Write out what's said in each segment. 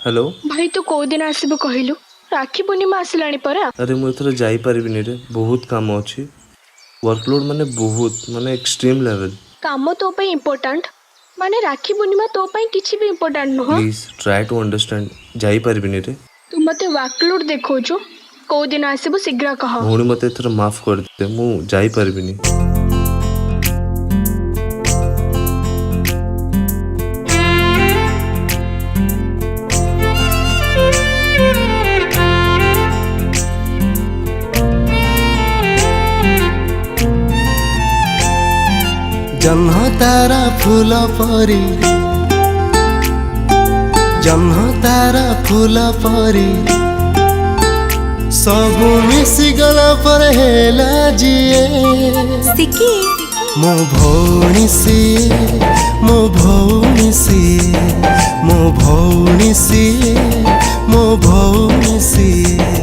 Hello भाई तू कौ दिन आसबु कहलु राखी पूर्णिमा आसलानी परा। अरे मुझे जाई परिबिनी रे, बहुत काम अच्छी। वर्कलोड माने बहुत माने एक्सट्रीम लेवल। काम तो पे इम्पोर्टेंट माने राखी पूर्णिमा तो पे किछि भी इम्पोर्टेंट नुह। Please try to understand. जाई परिबिनी रे। तू मते वर्कलोड देखोजो कौ दिन आसबु शीघ्र कह। भौणी मते एथर माफ कर दे, मु जाई परिबिनी। जन्ह तारा फूल परी, जन्ह तारा फूल परी, सबु मिसी गला पर हेला जिए मो भौणी सिए, मो भौणी सिए, मो भौणी सिए, मो भौणी सिए।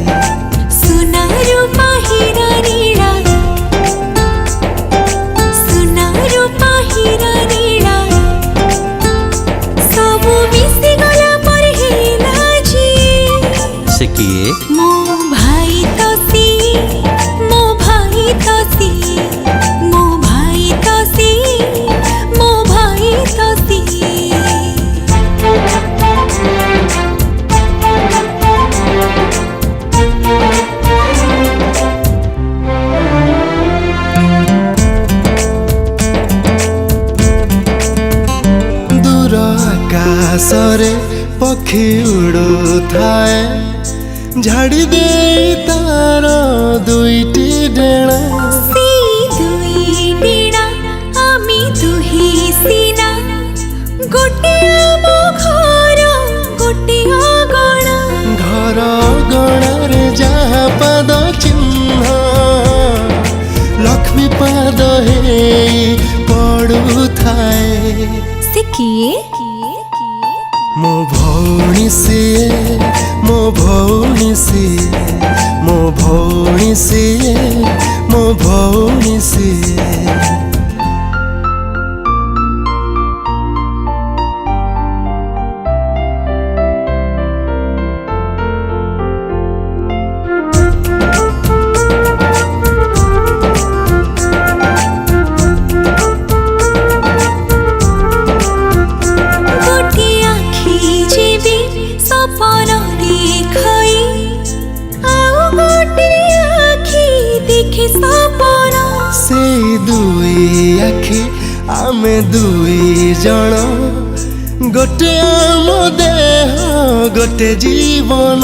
किए मो भाई तसी, मो भाई तसी, मो भाई तसी, मो भाई तसी। दूर आकाशरे पक्षी उड़ू थाए, झाड़ी दे तार दुईटी डेणा, दुई डेणा आमी दुही सीना, गोटे आमो घर गोटे अगणा, घर गणारे जहाँ पाद चिन्ह लक्ष्मी पाद हे पड़ू थाए। से किए मो भौणी सिए, मो भौणी सिए, मो भौणी सिए, मो भौणी सिए। से दुई आखि आमे दुई जण, गोटे आम देह गोटे जीवन।